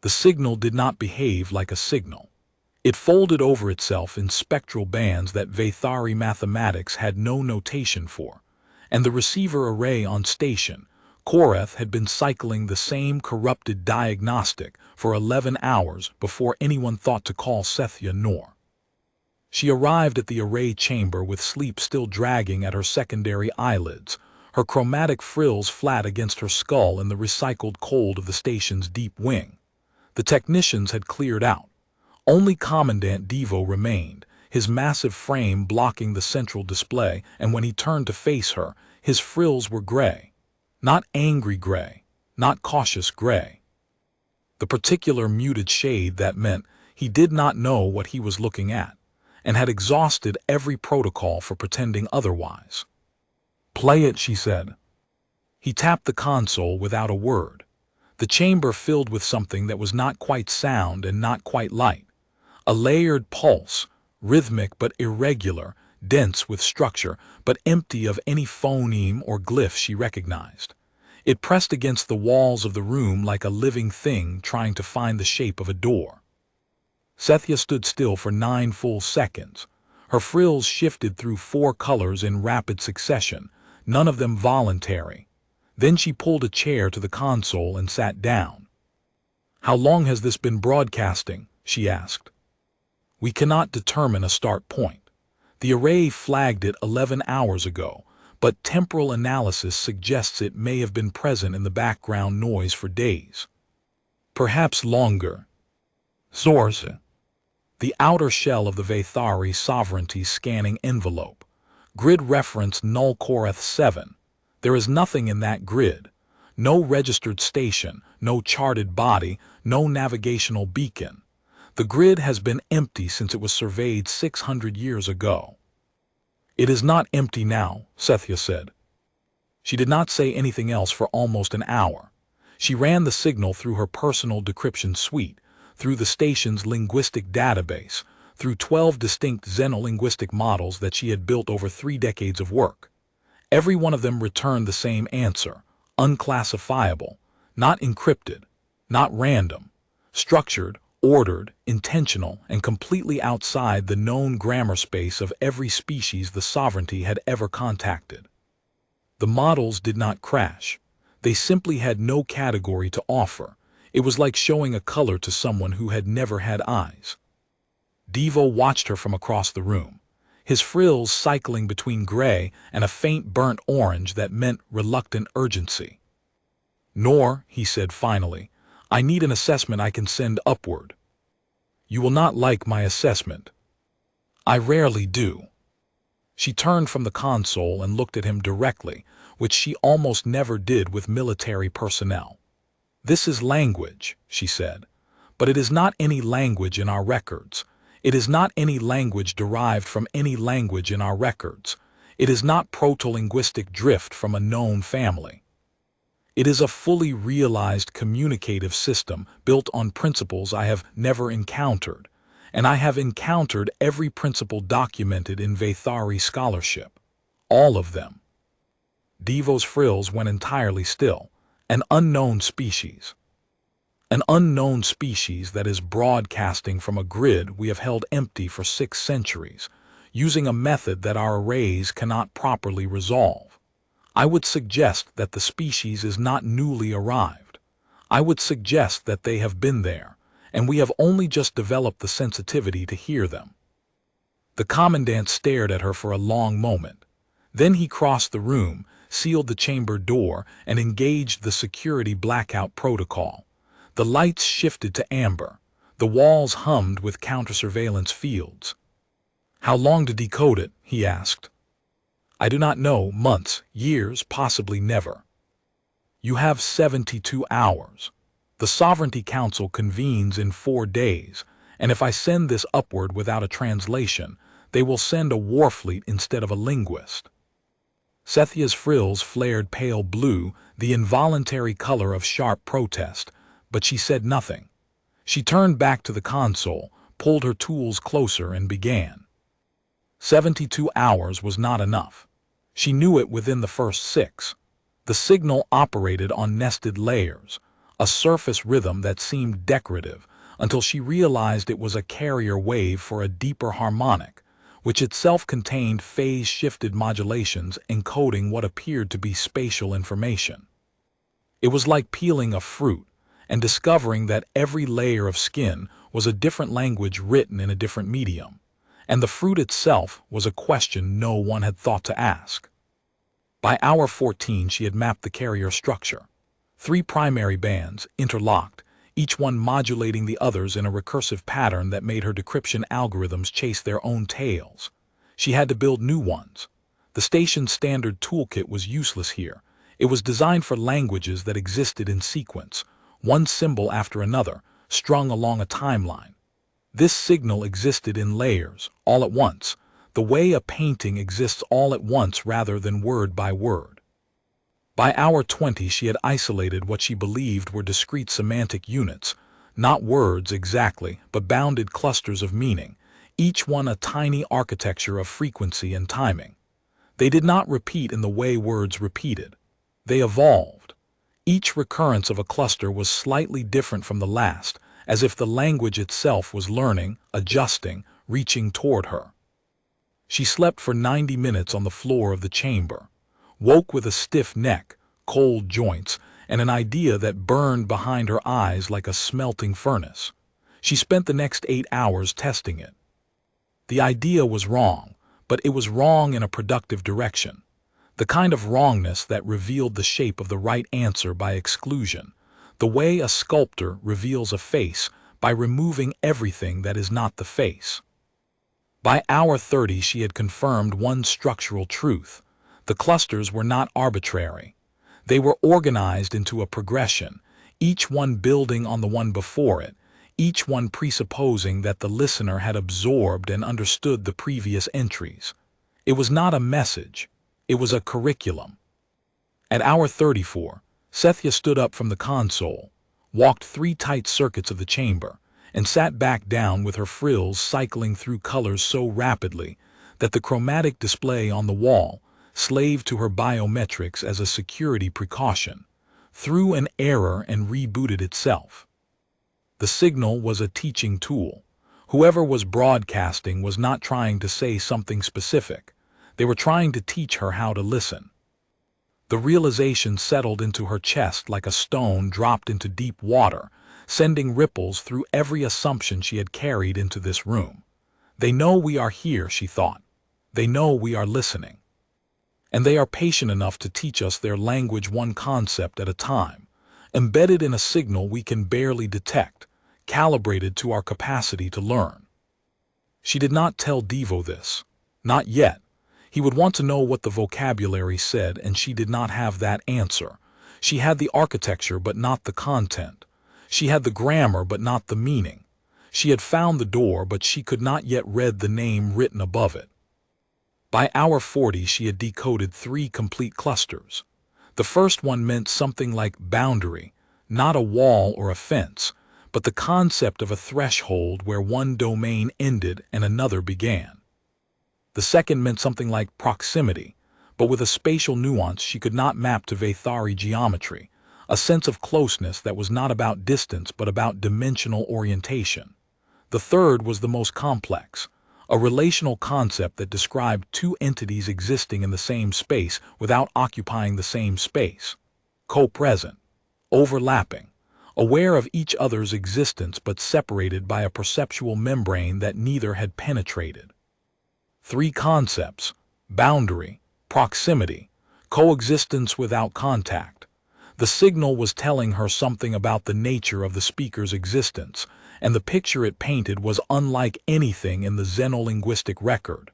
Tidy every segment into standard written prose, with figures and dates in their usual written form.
The signal did not behave like a signal. It folded over itself in spectral bands that Veythari mathematics had no notation for, and the receiver array on station, Koreth, had been cycling the same corrupted diagnostic for 11 hours before anyone thought to call Sethya nor. She arrived at the array chamber with sleep still dragging at her secondary eyelids, her chromatic frills flat against her skull in the recycled cold of the station's deep wing. The technicians had cleared out. Only Commandant Devo remained, his massive frame blocking the central display, and when he turned to face her, his frills were gray. Not angry gray, not cautious gray. The particular muted shade that meant he did not know what he was looking at, and had exhausted every protocol for pretending otherwise. "Play it," she said. He tapped the console without a word. The chamber filled with something that was not quite sound and not quite light. A layered pulse, rhythmic but irregular, dense with structure, but empty of any phoneme or glyph she recognized. It pressed against the walls of the room like a living thing trying to find the shape of a door. Sethya stood still for 9 full seconds. Her frills shifted through 4 colors in rapid succession, none of them voluntary. Then she pulled a chair to the console and sat down. "How long has this been broadcasting?" she asked. "We cannot determine a start point. The array flagged it 11 hours ago, but temporal analysis suggests it may have been present in the background noise for days. Perhaps longer." Source: the outer shell of the Veythari Sovereignty scanning envelope. Grid reference null Koreth 7. There is nothing in that grid. No registered station, no charted body, no navigational beacon. The grid has been empty since it was surveyed 600 years ago. "It is not empty now," Sethya said. She did not say anything else for almost an hour. She ran the signal through her personal decryption suite, through the station's linguistic database, through 12 distinct xenolinguistic models that she had built over 3 decades of work. Every one of them returned the same answer: unclassifiable, not encrypted, not random, structured, ordered, intentional, and completely outside the known grammar space of every species the Sovereignty had ever contacted. The models did not crash. They simply had no category to offer. It was like showing a color to someone who had never had eyes. Devo watched her from across the room, his frills cycling between gray and a faint burnt orange that meant reluctant urgency. "Nor," he said finally, "I need an assessment I can send upward." "You will not like my assessment." "I rarely do." She turned from the console and looked at him directly, which she almost never did with military personnel. "This is language," she said, "but it is not any language in our records. It is not any language derived from any language in our records. It is not proto-linguistic drift from a known family. It is a fully realized communicative system built on principles I have never encountered, and I have encountered every principle documented in Veythari scholarship. All of them." Devo's frills went entirely still. "An unknown species. An unknown species that is broadcasting from a grid we have held empty for 6 centuries, using a method that our arrays cannot properly resolve. I would suggest that the species is not newly arrived. I would suggest that they have been there, and we have only just developed the sensitivity to hear them." The commandant stared at her for a long moment. Then he crossed the room, sealed the chamber door, and engaged the security blackout protocol. The lights shifted to amber. The walls hummed with counter-surveillance fields. "How long to decode it?" he asked. "I do not know. Months, years, possibly never." "You have 72 hours. The Sovereignty Council convenes in 4 days, and if I send this upward without a translation, they will send a war fleet instead of a linguist." Sethya's frills flared pale blue, the involuntary color of sharp protest, but she said nothing. She turned back to the console, pulled her tools closer, and began. 72 hours was not enough. She knew it within the first 6. The signal operated on nested layers. a surface rhythm that seemed decorative until she realized it was a carrier wave for a deeper harmonic, which itself contained phase-shifted modulations encoding what appeared to be spatial information. It was like peeling a fruit and discovering that every layer of skin was a different language written in a different medium, and the fruit itself was a question no one had thought to ask. By hour 14, she had mapped the carrier structure. 3 primary bands, interlocked, each one modulating the others in a recursive pattern that made her decryption algorithms chase their own tails. She had to build new ones. The station's standard toolkit was useless here. It was designed for languages that existed in sequence, one symbol after another, strung along a timeline. This signal existed in layers, all at once, the way a painting exists all at once rather than word by word. By hour 20, she had isolated what she believed were discrete semantic units, not words exactly, but bounded clusters of meaning, each one a tiny architecture of frequency and timing. They did not repeat in the way words repeated. They evolved. Each recurrence of a cluster was slightly different from the last, as if the language itself was learning, adjusting, reaching toward her. She slept for 90 minutes on the floor of the chamber, woke with a stiff neck, cold joints, and an idea that burned behind her eyes like a smelting furnace. She spent the next 8 hours testing it. The idea was wrong, but it was wrong in a productive direction. The kind of wrongness that revealed the shape of the right answer by exclusion, the way a sculptor reveals a face by removing everything that is not the face. By hour 30, she had confirmed one structural truth. The clusters were not arbitrary. They were organized into a progression, each one building on the one before it, each one presupposing that the listener had absorbed and understood the previous entries. It was not a message. It was a curriculum. At hour 34, Sethya stood up from the console, walked 3 tight circuits of the chamber, and sat back down with her frills cycling through colors so rapidly that the chromatic display on the wall, slaved to her biometrics as a security precaution, threw an error and rebooted itself. The signal was a teaching tool. Whoever was broadcasting was not trying to say something specific. They were trying to teach her how to listen. The realization settled into her chest like a stone dropped into deep water, sending ripples through every assumption she had carried into this room. They know we are here, she thought. They know we are listening. And they are patient enough to teach us their language one concept at a time, embedded in a signal we can barely detect, calibrated to our capacity to learn. She did not tell Devo this. Not yet. He would want to know what the vocabulary said, and she did not have that answer. She had the architecture but not the content. She had the grammar but not the meaning. She had found the door, but she could not yet read the name written above it. By hour 40, she had decoded 3 complete clusters. The first one meant something like boundary, not a wall or a fence, but the concept of a threshold where one domain ended and another began. The second meant something like proximity, but with a spatial nuance she could not map to Veythari geometry, a sense of closeness that was not about distance but about dimensional orientation. The third was the most complex, a relational concept that described 2 entities existing in the same space without occupying the same space, co-present, overlapping, aware of each other's existence but separated by a perceptual membrane that neither had penetrated. 3 concepts: boundary, proximity, coexistence without contact. The signal was telling her something about the nature of the speaker's existence, and the picture it painted was unlike anything in the xenolinguistic record.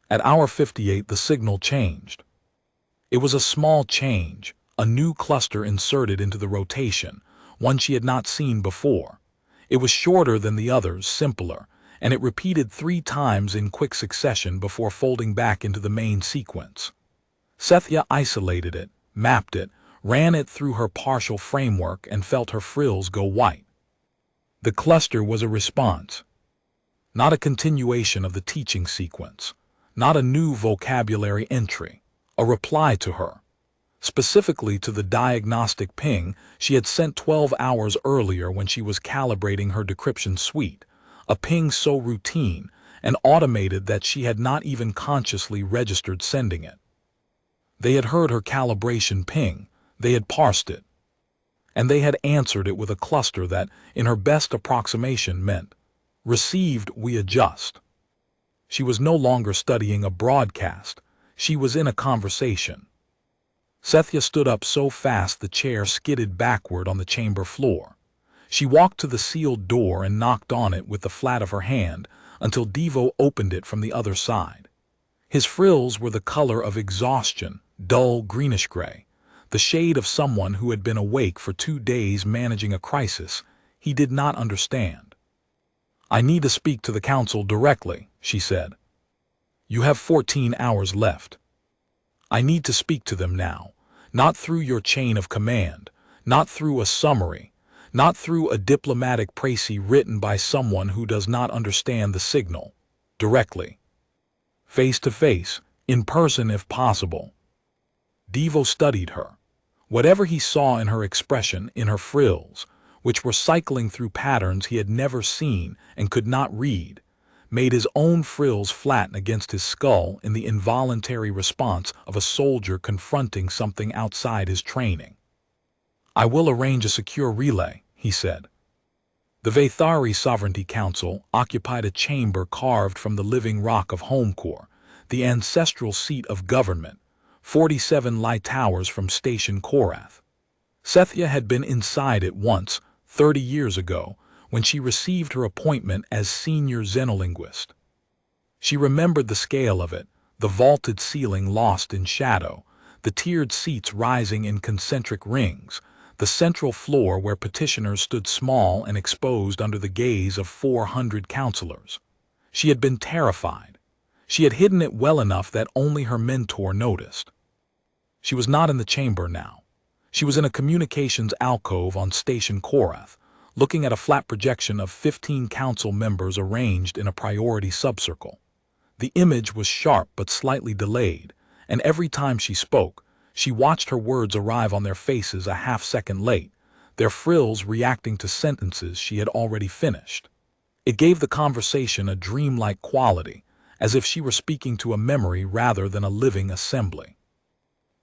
At hour 58, the signal changed. It was a small change, a new cluster inserted into the rotation, one she had not seen before. It was shorter than the others, simpler, and it repeated 3 times in quick succession before folding back into the main sequence. Sethya isolated it, mapped it, ran it through her partial framework, and felt her frills go white. The cluster was a response, not a continuation of the teaching sequence, not a new vocabulary entry, a reply to her. specifically to the diagnostic ping she had sent 12 hours earlier when she was calibrating her decryption suite, a ping so routine and automated that she had not even consciously registered sending it. They had heard her calibration ping, they had parsed it, and they had answered it with a cluster that, in her best approximation, meant, "Received, we adjust." She was no longer studying a broadcast, she was in a conversation. Sethya stood up so fast the chair skidded backward on the chamber floor. She walked to the sealed door and knocked on it with the flat of her hand until Devo opened it from the other side. His frills were the color of exhaustion, dull greenish-gray, the shade of someone who had been awake for 2 days managing a crisis he did not understand. "I need to speak to the council directly," she said. "You have 14 hours left. I need to speak to them now, not through your chain of command, not through a summary, not through a diplomatic précis written by someone who does not understand the signal. Directly. Face to face, in person if possible." Devo studied her. Whatever he saw in her expression, in her frills, which were cycling through patterns he had never seen and could not read, made his own frills flatten against his skull in the involuntary response of a soldier confronting something outside his training. "I will arrange a secure relay," he said. The Veythari Sovereignty Council occupied a chamber carved from the living rock of Homecore, the ancestral seat of government, 47 light towers from Station Korath. Sethya had been inside it once, 30 years ago, when she received her appointment as senior xenolinguist. She remembered the scale of it, the vaulted ceiling lost in shadow, the tiered seats rising in concentric rings, the central floor where petitioners stood small and exposed under the gaze of 400 counselors. She had been terrified. She had hidden it well enough that only her mentor noticed. She was not in the chamber now. She was in a communications alcove on Station Korath, looking at a flat projection of 15 council members arranged in a priority subcircle. The image was sharp but slightly delayed, and every time she spoke, she watched her words arrive on their faces a half-second late, their frills reacting to sentences she had already finished. It gave the conversation a dreamlike quality, as if she were speaking to a memory rather than a living assembly.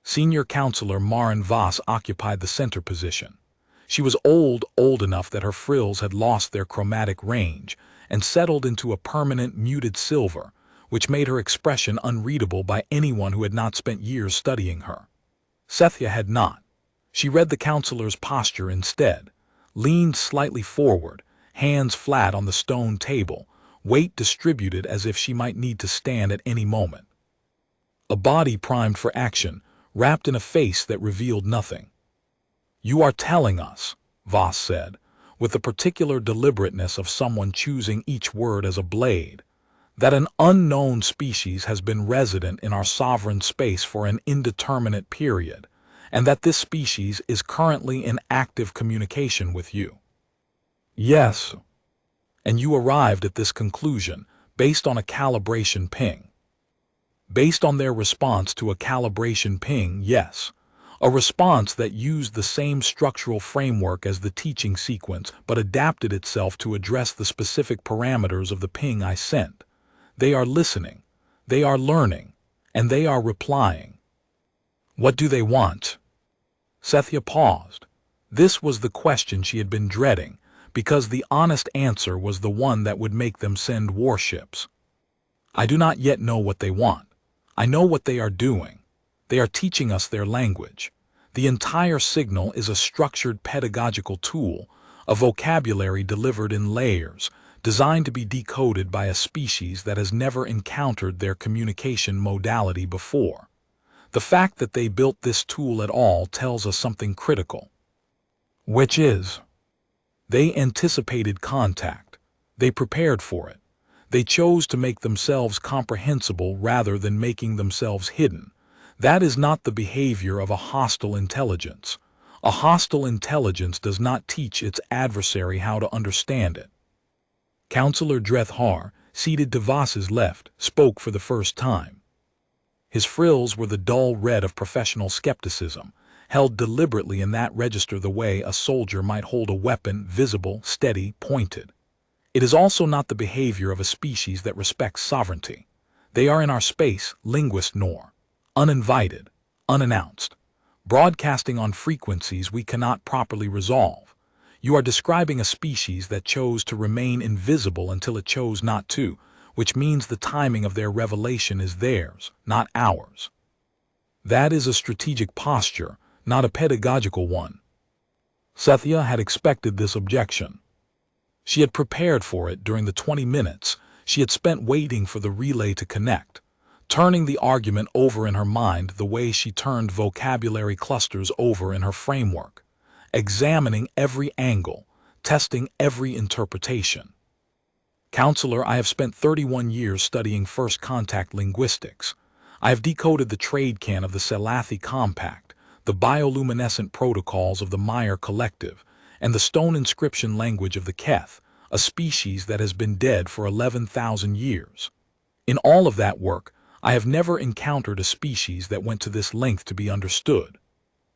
Senior Counselor Marin Voss occupied the center position. She was old enough that her frills had lost their chromatic range and settled into a permanent muted silver, which made her expression unreadable by anyone who had not spent years studying her. Sethya had not. She read the counselor's posture instead, leaned slightly forward, hands flat on the stone table, weight distributed as if she might need to stand at any moment. A body primed for action, wrapped in a face that revealed nothing. "You are telling us," Voss said, with the particular deliberateness of someone choosing each word as a blade, "that an unknown species has been resident in our sovereign space for an indeterminate period, and that this species is currently in active communication with you." "Yes." "And you arrived at this conclusion based on a calibration ping." "Based on their response to a calibration ping, yes. A response that used the same structural framework as the teaching sequence but adapted itself to address the specific parameters of the ping I sent. They are listening, they are learning, and they are replying." "What do they want?" Sethya paused. This was the question she had been dreading, because the honest answer was the one that would make them send warships. "I do not yet know what they want. I know what they are doing. They are teaching us their language. The entire signal is a structured pedagogical tool, a vocabulary delivered in layers, designed to be decoded by a species that has never encountered their communication modality before. The fact that they built this tool at all tells us something critical. Which is, they anticipated contact. They prepared for it. They chose to make themselves comprehensible rather than making themselves hidden. That is not the behavior of a hostile intelligence. A hostile intelligence does not teach its adversary how to understand it." Councillor Drethar, seated to Voss's left, spoke for the first time. His frills were the dull red of professional skepticism, held deliberately in that register the way a soldier might hold a weapon, visible, steady, pointed. It is also not the behavior of a species that respects sovereignty. They are in our space, linguist nor, uninvited, unannounced, broadcasting on frequencies we cannot properly resolve. You are describing a species that chose to remain invisible until it chose not to, which means the timing of their revelation is theirs, not ours. That is a strategic posture, not a pedagogical one. Sethia had expected this objection. She had prepared for it during the 20 minutes she had spent waiting for the relay to connect, turning the argument over in her mind the way she turned vocabulary clusters over in her framework, examining every angle, testing every interpretation. Counselor, I have spent 31 years studying first contact linguistics. I have decoded the trade can of the Selathi Compact, the bioluminescent protocols of the Meyer Collective, and the stone inscription language of the Keth, a species that has been dead for 11,000 years. In all of that work, I have never encountered a species that went to this length to be understood.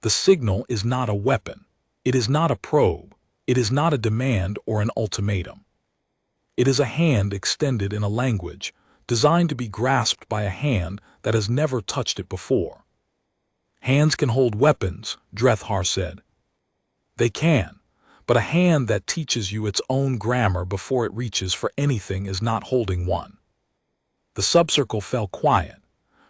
The signal is not a weapon. It is not a probe. It is not a demand or an ultimatum. It is a hand extended in a language, designed to be grasped by a hand that has never touched it before. Hands can hold weapons, Veythari said. They can, but a hand that teaches you its own grammar before it reaches for anything is not holding one. The subcircle fell quiet.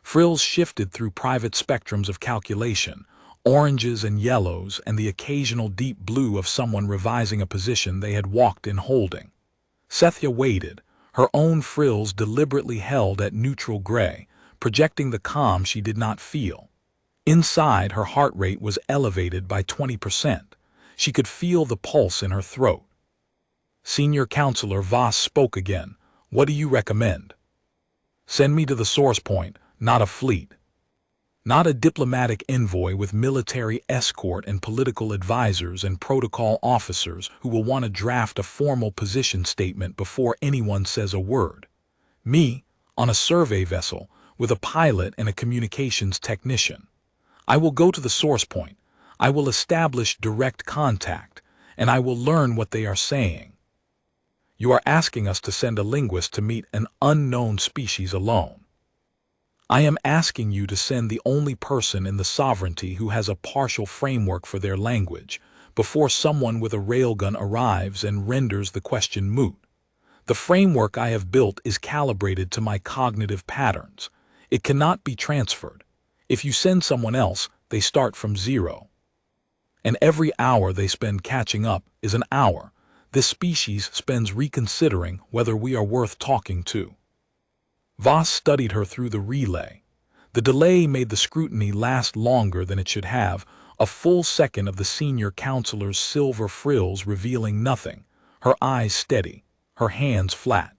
Frills shifted through private spectrums of calculation, oranges and yellows, and the occasional deep blue of someone revising a position they had walked in holding. Sethia waited, her own frills deliberately held at neutral gray, projecting the calm she did not feel. Inside, her heart rate was elevated by 20%. She could feel the pulse in her throat. Senior Counselor Voss spoke again. What do you recommend? Send me to the source point, not a fleet. Not a diplomatic envoy with military escort and political advisors and protocol officers who will want to draft a formal position statement before anyone says a word. Me, on a survey vessel, with a pilot and a communications technician. I will go to the source point. I will establish direct contact, and I will learn what they are saying. You are asking us to send a linguist to meet an unknown species alone. I am asking you to send the only person in the sovereignty who has a partial framework for their language before someone with a railgun arrives and renders the question moot. The framework I have built is calibrated to my cognitive patterns. It cannot be transferred. If you send someone else, they start from zero. And every hour they spend catching up is an hour this species spends reconsidering whether we are worth talking to. Voss studied her through the relay. The delay made the scrutiny last longer than it should have, a full second of the senior counselor's silver frills revealing nothing, her eyes steady, her hands flat.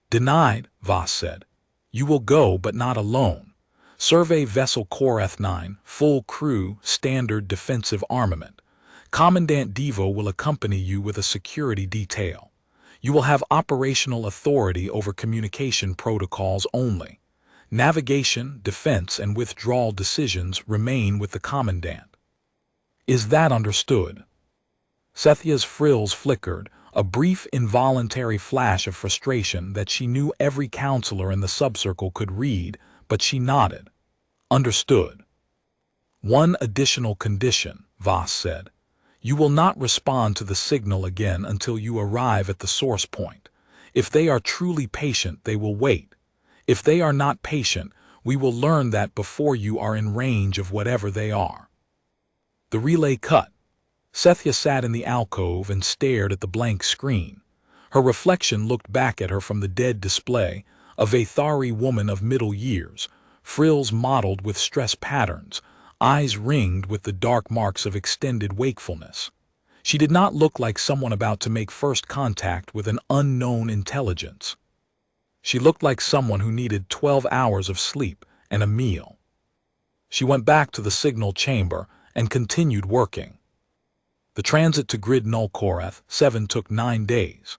Denied, Voss said. You will go, but not alone. Survey vessel Koreth 9, full crew, standard defensive armament. Commandant Devo will accompany you with a security detail. You will have operational authority over communication protocols only. Navigation, defense, and withdrawal decisions remain with the commandant. Is that understood? Sethia's frills flickered, a brief involuntary flash of frustration that she knew every counselor in the subcircle could read, but she nodded. Understood. One additional condition, Voss said. You will not respond to the signal again until you arrive at the source point. If they are truly patient, they will wait. If they are not patient, we will learn that before you are in range of whatever they are. The relay cut. Sethia sat in the alcove and stared at the blank screen. Her reflection looked back at her from the dead display, a Veythari woman of middle years, frills mottled with stress patterns, eyes ringed with the dark marks of extended wakefulness. She did not look like someone about to make first contact with an unknown intelligence. She looked like someone who needed 12 hours of sleep and a meal. She went back to the signal chamber and continued working. The transit to grid null Koreth 7 took 9 days.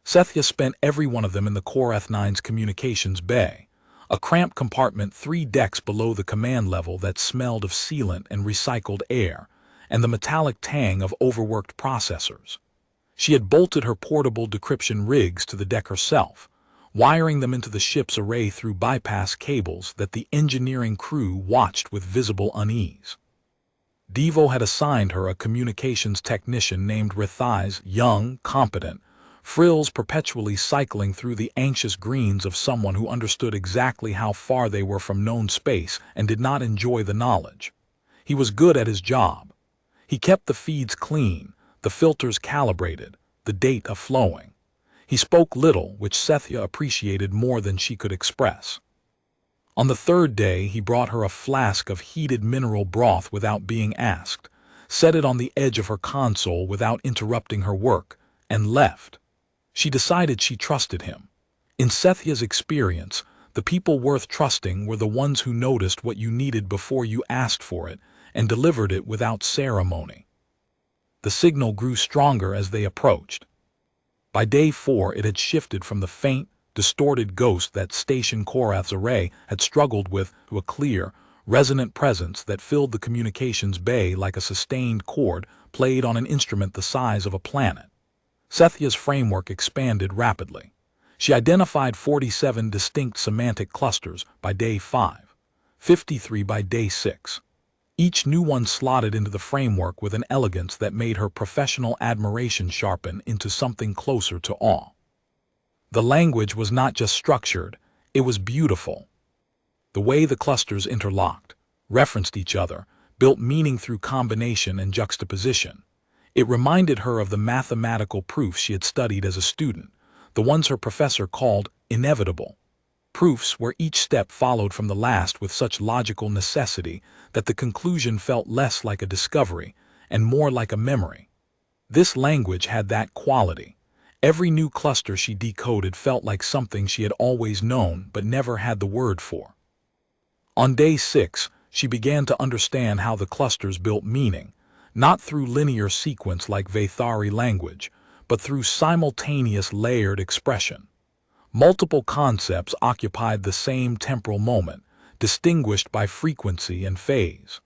Sethia spent every one of them in the Koreth 9's communications bay, A cramped compartment 3 decks below the command level that smelled of sealant and recycled air, and the metallic tang of overworked processors. She had bolted her portable decryption rigs to the deck herself, wiring them into the ship's array through bypass cables that the engineering crew watched with visible unease. Devo had assigned her a communications technician named Veythari, young, competent, frills perpetually cycling through the anxious greens of someone who understood exactly how far they were from known space and did not enjoy the knowledge. He was good at his job. He kept the feeds clean, the filters calibrated, the data flowing. He spoke little, which Sethia appreciated more than she could express. On the 3rd day, he brought her a flask of heated mineral broth without being asked, set it on the edge of her console without interrupting her work, and left. She decided she trusted him. In Sethia's experience, the people worth trusting were the ones who noticed what you needed before you asked for it and delivered it without ceremony. The signal grew stronger as they approached. By day 4, it had shifted from the faint, distorted ghost that Station Korath's array had struggled with to a clear, resonant presence that filled the communications bay like a sustained chord played on an instrument the size of a planet. Sethia's framework expanded rapidly. She identified 47 distinct semantic clusters by day 5, 53 by day 6. Each new one slotted into the framework with an elegance that made her professional admiration sharpen into something closer to awe. The language was not just structured, it was beautiful. The way the clusters interlocked, referenced each other, built meaning through combination and juxtaposition. It reminded her of the mathematical proofs she had studied as a student, the ones her professor called inevitable. Proofs where each step followed from the last with such logical necessity that the conclusion felt less like a discovery and more like a memory. This language had that quality. Every new cluster she decoded felt like something she had always known but never had the word for. On day 6, she began to understand how the clusters built meaning, not through linear sequence like Veythari language, but through simultaneous layered expression. Multiple concepts occupied the same temporal moment, distinguished by frequency and phase.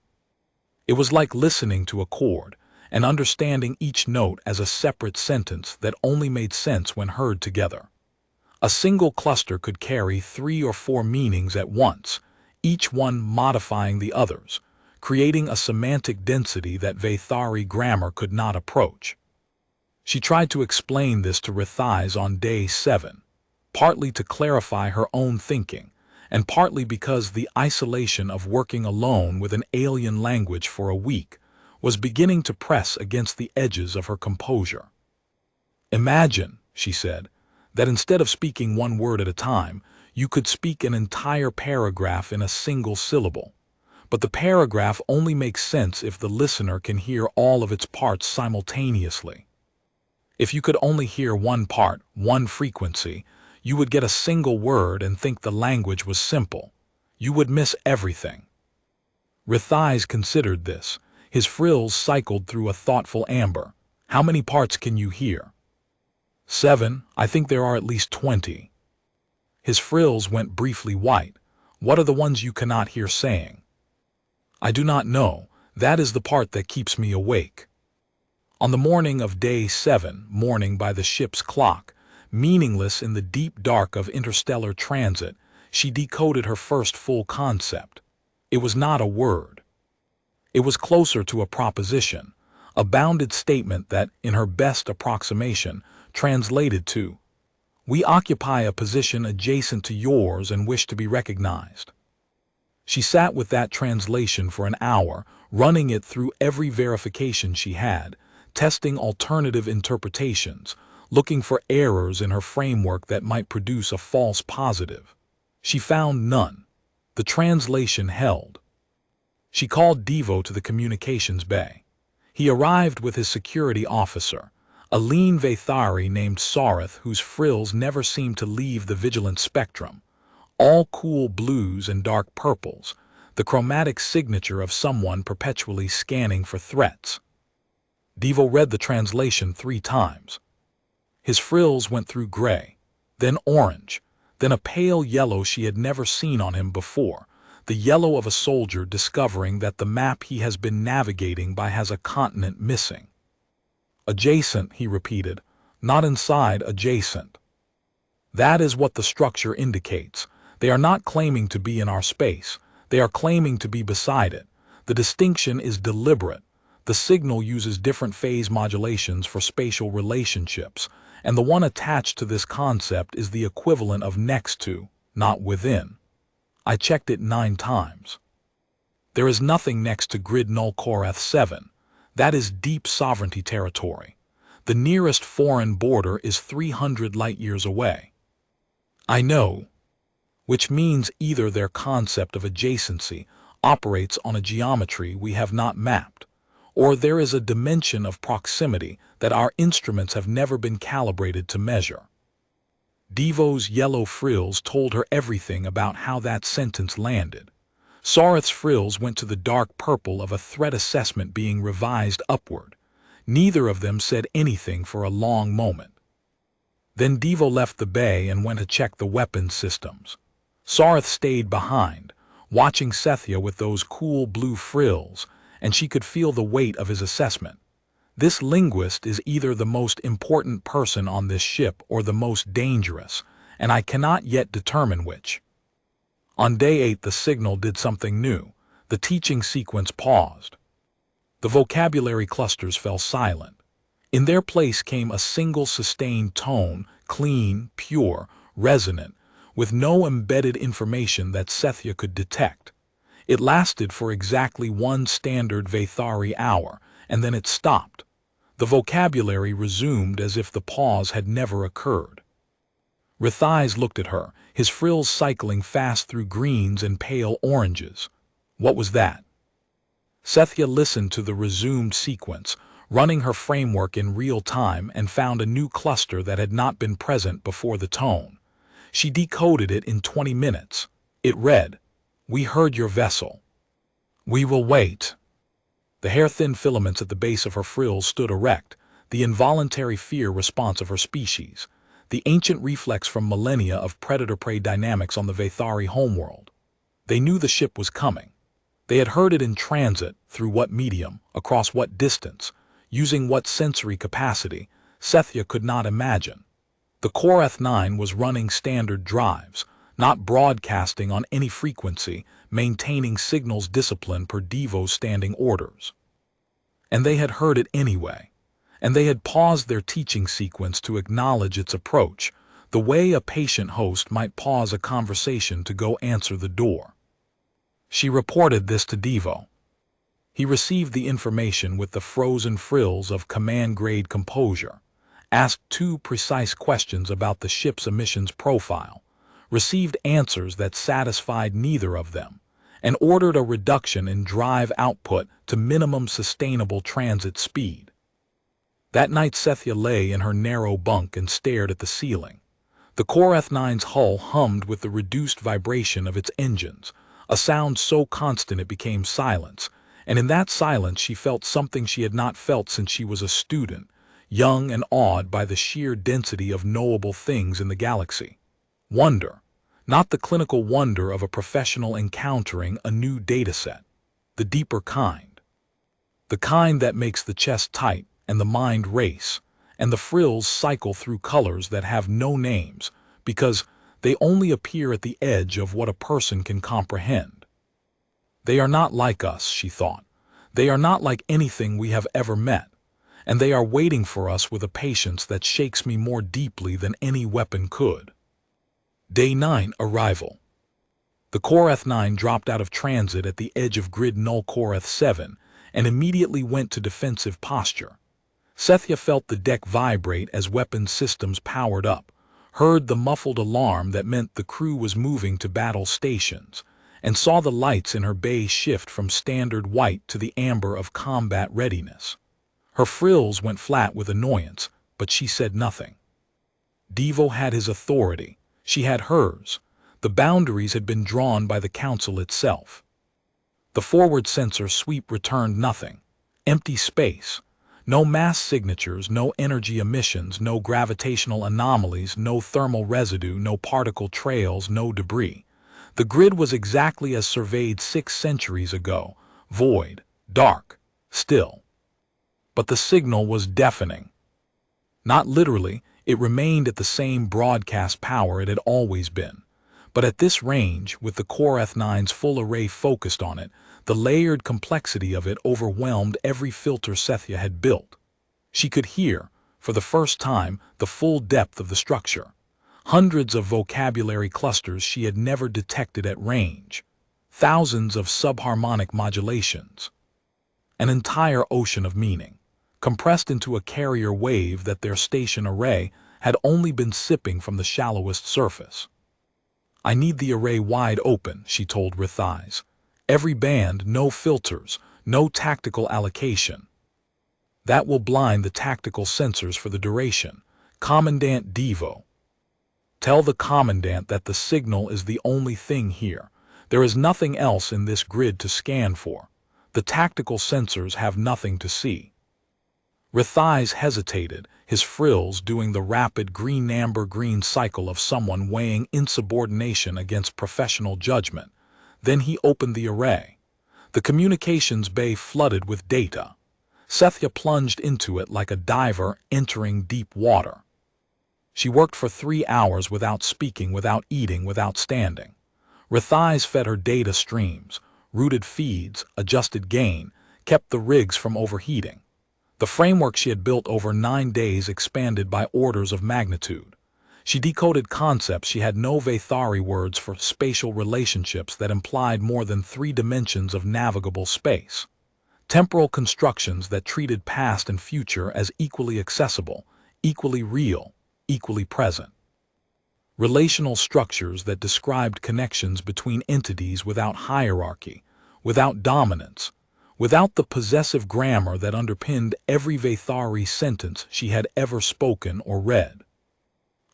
It was like listening to a chord and understanding each note as a separate sentence that only made sense when heard together. A single cluster could carry 3 or 4 meanings at once, each one modifying the others, creating a semantic density that Veythari grammar could not approach. She tried to explain this to Veythari on day 7, partly to clarify her own thinking, and partly because the isolation of working alone with an alien language for a week was beginning to press against the edges of her composure. "Imagine," she said, "that instead of speaking one word at a time, you could speak an entire paragraph in a single syllable. But the paragraph only makes sense if the listener can hear all of its parts simultaneously. If you could only hear one part, one frequency, you would get a single word and think the language was simple. You would miss everything." Veythari considered this. His frills cycled through a thoughtful amber. "How many parts can you hear?" 7, I think there are at least 20. His frills went briefly white. "What are the ones you cannot hear saying?" "I do not know. That is the part that keeps me awake." On the morning of day 7, morning by the ship's clock, meaningless in the deep dark of interstellar transit, she decoded her first full concept. It was not a word. It was closer to a proposition, a bounded statement that, in her best approximation, translated to, "We occupy a position adjacent to yours and wish to be recognized." She sat with that translation for an hour, running it through every verification she had, testing alternative interpretations, looking for errors in her framework that might produce a false positive. She found none. The translation held. She called Devo to the communications bay. He arrived with his security officer, a lean Veythari named Sorath whose frills never seemed to leave the vigilant spectrum, all cool blues and dark purples, the chromatic signature of someone perpetually scanning for threats. Devo read the translation 3 times. His frills went through gray, then orange, then a pale yellow she had never seen on him before, the yellow of a soldier discovering that the map he has been navigating by has a continent missing. Adjacent, he repeated, not inside, adjacent. That is what the structure indicates. They are not claiming to be in our space. They are claiming to be beside it. The distinction is deliberate. The signal uses different phase modulations for spatial relationships, and the one attached to this concept is the equivalent of next to, not within. I checked it 9 times. There is nothing next to grid null Korath 7. That is deep sovereignty territory. The nearest foreign border is 300 light-years away. I know, which means either their concept of adjacency operates on a geometry we have not mapped, or there is a dimension of proximity that our instruments have never been calibrated to measure. Devo's yellow frills told her everything about how that sentence landed. Sareth's frills went to the dark purple of a threat assessment being revised upward. Neither of them said anything for a long moment. Then Devo left the bay and went to check the weapons systems. Sareth stayed behind, watching Sethia with those cool blue frills, and she could feel the weight of his assessment. This linguist is either the most important person on this ship or the most dangerous, and I cannot yet determine which. On day 8 the signal did something new. The teaching sequence paused. The vocabulary clusters fell silent. In their place came a single sustained tone, clean, pure, resonant, with no embedded information that Sethia could detect. It lasted for exactly 1 standard Veythari hour, and then it stopped. The vocabulary resumed as if the pause had never occurred. Rithais looked at her, his frills cycling fast through greens and pale oranges. What was that? Sethia listened to the resumed sequence, running her framework in real time, and found a new cluster that had not been present before the tone. She decoded it in 20 minutes. It read, "We heard your vessel. We will wait." The hair-thin filaments at the base of her frills stood erect, the involuntary fear response of her species, the ancient reflex from millennia of predator-prey dynamics on the Veythari homeworld. They knew the ship was coming. They had heard it in transit, through what medium, across what distance, using what sensory capacity, Sethia could not imagine. The Korath 9 was running standard drives, not broadcasting on any frequency, maintaining signals discipline per Devo's standing orders. And they had heard it anyway, and they had paused their teaching sequence to acknowledge its approach, the way a patient host might pause a conversation to go answer the door. She reported this to Devo. He received the information with the frozen frills of command-grade composure, asked 2 precise questions about the ship's emissions profile, received answers that satisfied neither of them, and ordered a reduction in drive output to minimum sustainable transit speed. That night Sethia lay in her narrow bunk and stared at the ceiling. The Korath 9's hull hummed with the reduced vibration of its engines, a sound so constant it became silence, and in that silence she felt something she had not felt since she was a student, young and awed by the sheer density of knowable things in the galaxy. Wonder, not the clinical wonder of a professional encountering a new dataset, the deeper kind. The kind that makes the chest tight and the mind race, and the frills cycle through colors that have no names, because they only appear at the edge of what a person can comprehend. They are not like us, she thought. They are not like anything we have ever met, and they are waiting for us with a patience that shakes me more deeply than any weapon could. Day 9, arrival. The Korath 9 dropped out of transit at the edge of grid null Korath 7 and immediately went to defensive posture. Sethia felt the deck vibrate as weapons systems powered up, heard the muffled alarm that meant the crew was moving to battle stations, and saw the lights in her bay shift from standard white to the amber of combat readiness. Her frills went flat with annoyance, but she said nothing. Devo had his authority. She had hers. The boundaries had been drawn by the council itself. The forward sensor sweep returned nothing. Empty space. No mass signatures, no energy emissions, no gravitational anomalies, no thermal residue, no particle trails, no debris. The grid was exactly as surveyed 6 centuries ago, void, dark, still. But the signal was deafening. Not literally, it remained at the same broadcast power it had always been. But at this range, with the Core Eth9's full array focused on it, the layered complexity of it overwhelmed every filter Sethya had built. She could hear, for the first time, the full depth of the structure. Hundreds of vocabulary clusters she had never detected at range. Thousands of subharmonic modulations. An entire ocean of meaning, compressed into a carrier wave that their station array had only been sipping from the shallowest surface. "I need the array wide open," she told Veythari. "Every band, no filters, no tactical allocation. That will blind the tactical sensors for the duration. Commandant Devo. Tell the Commandant that the signal is the only thing here. There is nothing else in this grid to scan for. The tactical sensors have nothing to see." Veythari hesitated, his frills doing the rapid green-amber-green cycle of someone weighing insubordination against professional judgment. Then he opened the array. The communications bay flooded with data. Sethya plunged into it like a diver entering deep water. She worked for 3 hours without speaking, without eating, without standing. Veythari fed her data streams, routed feeds, adjusted gain, kept the rigs from overheating. The framework she had built over 9 days expanded by orders of magnitude. She decoded concepts she had no Veythari words for, spatial relationships that implied more than 3 dimensions of navigable space. Temporal constructions that treated past and future as equally accessible, equally real, equally present. Relational structures that described connections between entities without hierarchy, without dominance, without the possessive grammar that underpinned every Veythari sentence she had ever spoken or read.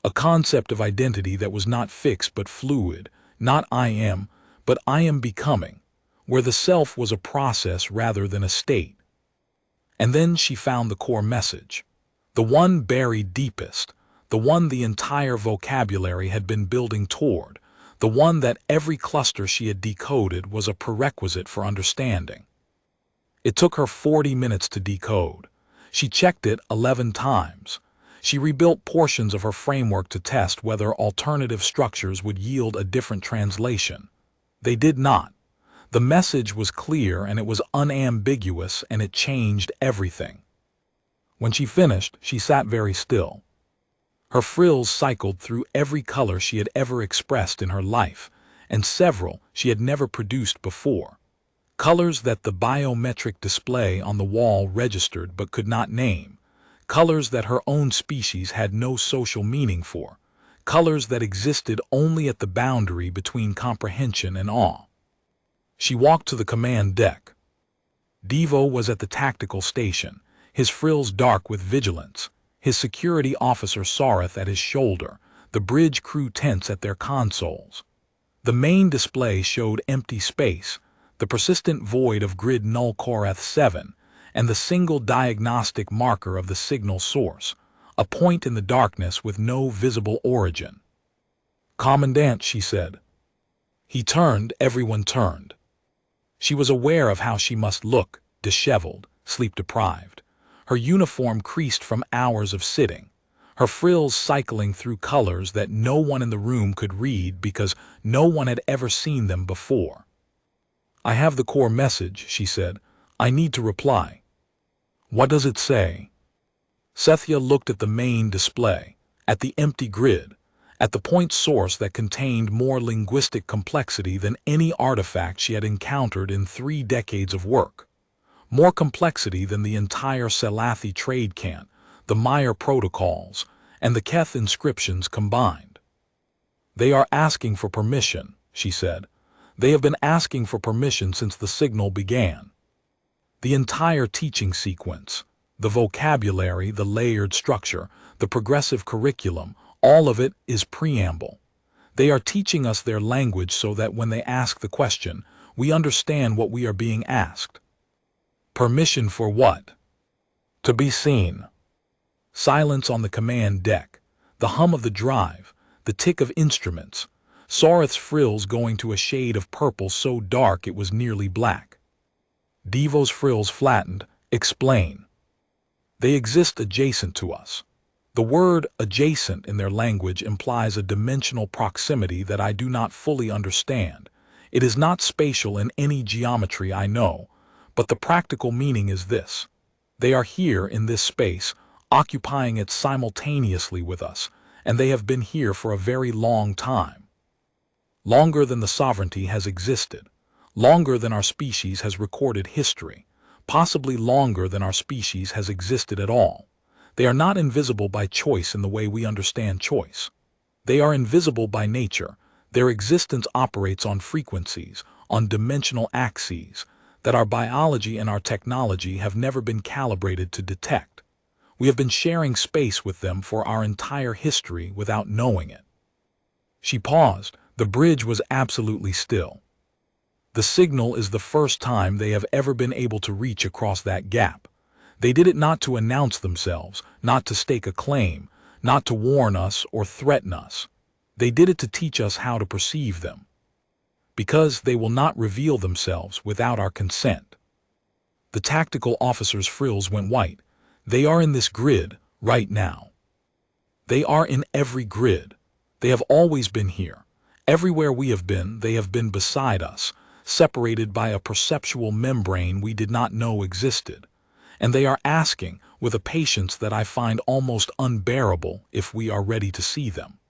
A concept of identity that was not fixed but fluid, not I am, but I am becoming, where the self was a process rather than a state. And then she found the core message, the one buried deepest, the one the entire vocabulary had been building toward, the one that every cluster she had decoded was a prerequisite for understanding. It took her 40 minutes to decode. She checked it 11 times. She rebuilt portions of her framework to test whether alternative structures would yield a different translation. They did not. The message was clear and it was unambiguous, and it changed everything. When she finished, she sat very still. Her frills cycled through every color she had ever expressed in her life, and several she had never produced before. Colors that the biometric display on the wall registered but could not name. Colors that her own species had no social meaning for. Colors that existed only at the boundary between comprehension and awe. She walked to the command deck. Devo was at the tactical station, his frills dark with vigilance, his security officer Sareth at his shoulder, the bridge crew tense at their consoles. The main display showed empty space, the persistent void of grid null Koreth 7, and the single diagnostic marker of the signal source, a point in the darkness with no visible origin. "Commandant," she said. He turned, everyone turned. She was aware of how she must look, disheveled, sleep-deprived. Her uniform creased from hours of sitting, her frills cycling through colors that no one in the room could read because no one had ever seen them before. "I have the core message," she said. "I need to reply." "What does it say?" Sethya looked at the main display, at the empty grid, at the point source that contained more linguistic complexity than any artifact she had encountered in 3 decades of work. More complexity than the entire Selathi trade cant, the Meyer protocols, and the Keth inscriptions combined. "They are asking for permission," she said. "They have been asking for permission since the signal began." The entire teaching sequence, the vocabulary, the layered structure, the progressive curriculum, all of it is preamble. They are teaching us their language so that when they ask the question, we understand what we are being asked. Permission for what? To be seen. Silence on the command deck, the hum of the drive, the tick of instruments, Sareth's frills going to a shade of purple so dark it was nearly black. Devo's frills flattened. Explain. They exist adjacent to us. The word adjacent in their language implies a dimensional proximity that I do not fully understand. It is not spatial in any geometry I know, but the practical meaning is this. They are here in this space, occupying it simultaneously with us, and they have been here for a very long time. Longer than the sovereignty has existed, longer than our species has recorded history, possibly longer than our species has existed at all. They are not invisible by choice in the way we understand choice. They are invisible by nature. Their existence operates on frequencies, on dimensional axes, that our biology and our technology have never been calibrated to detect. We have been sharing space with them for our entire history without knowing it. She paused. The bridge was absolutely still. The signal is the first time they have ever been able to reach across that gap. They did it not to announce themselves, not to stake a claim, not to warn us or threaten us. They did it to teach us how to perceive them. Because they will not reveal themselves without our consent. The tactical officer's frills went white. They are in this grid right now. They are in every grid. They have always been here. Everywhere we have been, they have been beside us, separated by a perceptual membrane we did not know existed. And they are asking, with a patience that I find almost unbearable, if we are ready to see them.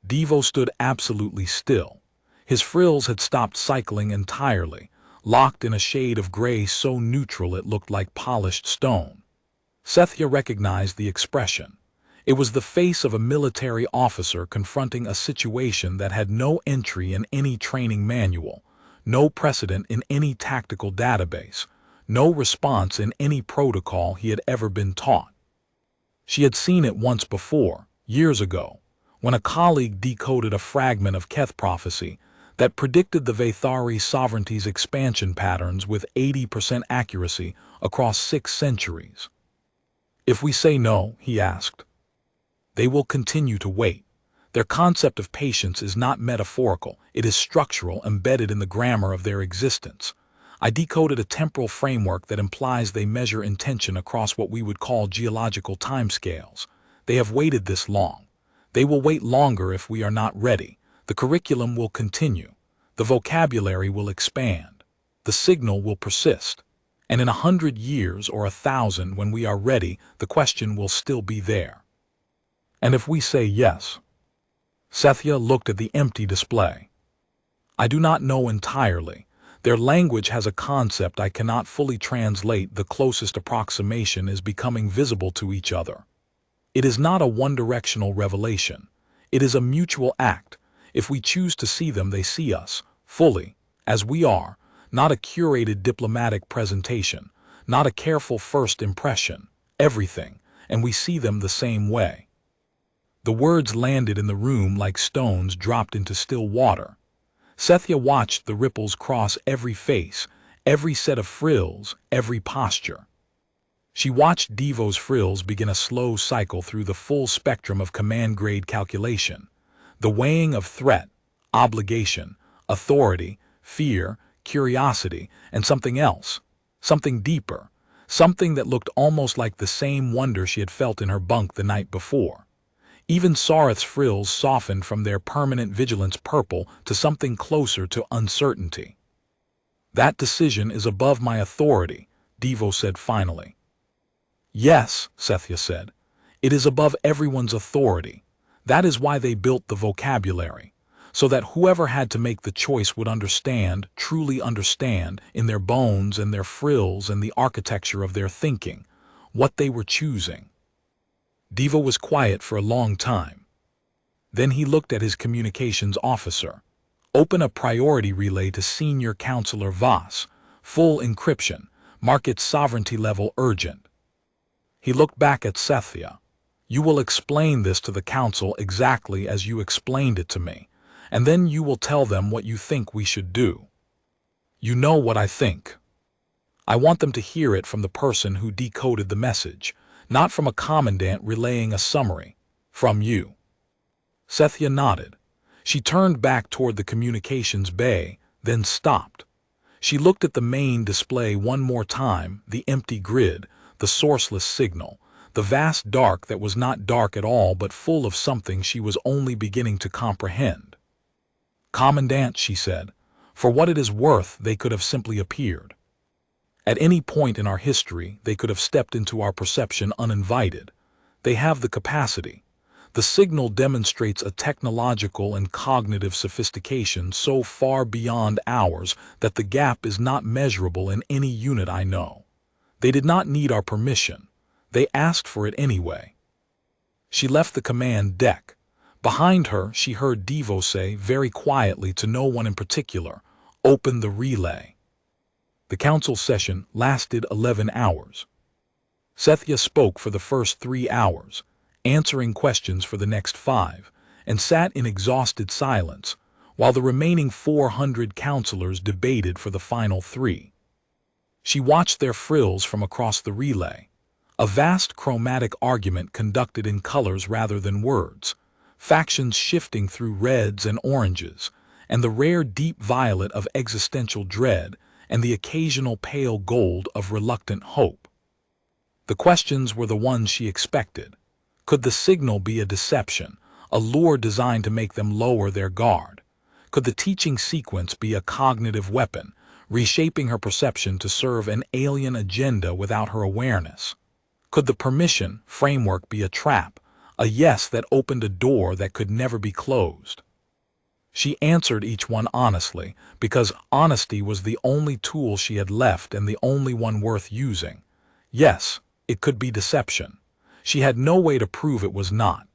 Devo stood absolutely still. His frills had stopped cycling entirely, locked in a shade of gray so neutral it looked like polished stone. Sethya recognized the expression. It was the face of a military officer confronting a situation that had no entry in any training manual, no precedent in any tactical database, no response in any protocol he had ever been taught. She had seen it once before, years ago, when a colleague decoded a fragment of Keth prophecy that predicted the Veythari Sovereignty's expansion patterns with 80% accuracy across 6 centuries. If we say no, he asked, they will continue to wait. Their concept of patience is not metaphorical, it is structural, embedded in the grammar of their existence. I decoded a temporal framework that implies they measure intention across what we would call geological timescales. They have waited this long. They will wait longer if we are not ready. The curriculum will continue. The vocabulary will expand. The signal will persist. And in 100 years or 1,000, when we are ready, the question will still be there. And if we say yes? Sethya looked at the empty display. I do not know entirely. Their language has a concept I cannot fully translate. The closest approximation is becoming visible to each other. It is not a one-directional revelation. It is a mutual act. If we choose to see them, they see us, fully, as we are, not a curated diplomatic presentation, not a careful first impression, everything, and we see them the same way. The words landed in the room like stones dropped into still water. Sethya watched the ripples cross every face, every set of frills, every posture. She watched Devo's frills begin a slow cycle through the full spectrum of command-grade calculation, the weighing of threat, obligation, authority, fear, curiosity, and something else, something deeper, something that looked almost like the same wonder she had felt in her bunk the night before. Even Sareth's frills softened from their permanent vigilance purple to something closer to uncertainty. That decision is above my authority, Devo said finally. Yes, Sethya said. It is above everyone's authority. That is why they built the vocabulary, so that whoever had to make the choice would understand, truly understand, in their bones and their frills and the architecture of their thinking, what they were choosing. Devo was quiet for a long time. Then he looked at his communications officer. Open a priority relay to Senior Counselor Voss. Full encryption. Mark it sovereignty level urgent. He looked back at Sethya. You will explain this to the council exactly as you explained it to me, and then you will tell them what you think we should do. You know what I think. I want them to hear it from the person who decoded the message, not from a commandant relaying a summary. From you." Sethia nodded. She turned back toward the communications bay, then stopped. She looked at the main display one more time, the empty grid, the sourceless signal, the vast dark that was not dark at all but full of something she was only beginning to comprehend. "Commandant," she said, "for what it is worth, they could have simply appeared. At any point in our history, they could have stepped into our perception uninvited. They have the capacity. The signal demonstrates a technological and cognitive sophistication so far beyond ours that the gap is not measurable in any unit I know. They did not need our permission. They asked for it anyway." She left the command deck. Behind her, she heard Devo say very quietly to no one in particular, "Open the relay." The council session lasted 11 hours. Sethia spoke for the first 3 hours, answering questions for the next 5, and sat in exhausted silence, while the remaining 400 counselors debated for the final 3. She watched their frills from across the relay, a vast chromatic argument conducted in colors rather than words, factions shifting through reds and oranges, and the rare deep violet of existential dread and the occasional pale gold of reluctant hope. The questions were the ones she expected. Could the signal be a deception, a lure designed to make them lower their guard? Could the teaching sequence be a cognitive weapon, reshaping her perception to serve an alien agenda without her awareness? Could the permission framework be a trap, a yes that opened a door that could never be closed? She answered each one honestly, because honesty was the only tool she had left and the only one worth using. Yes, it could be deception. She had no way to prove it was not.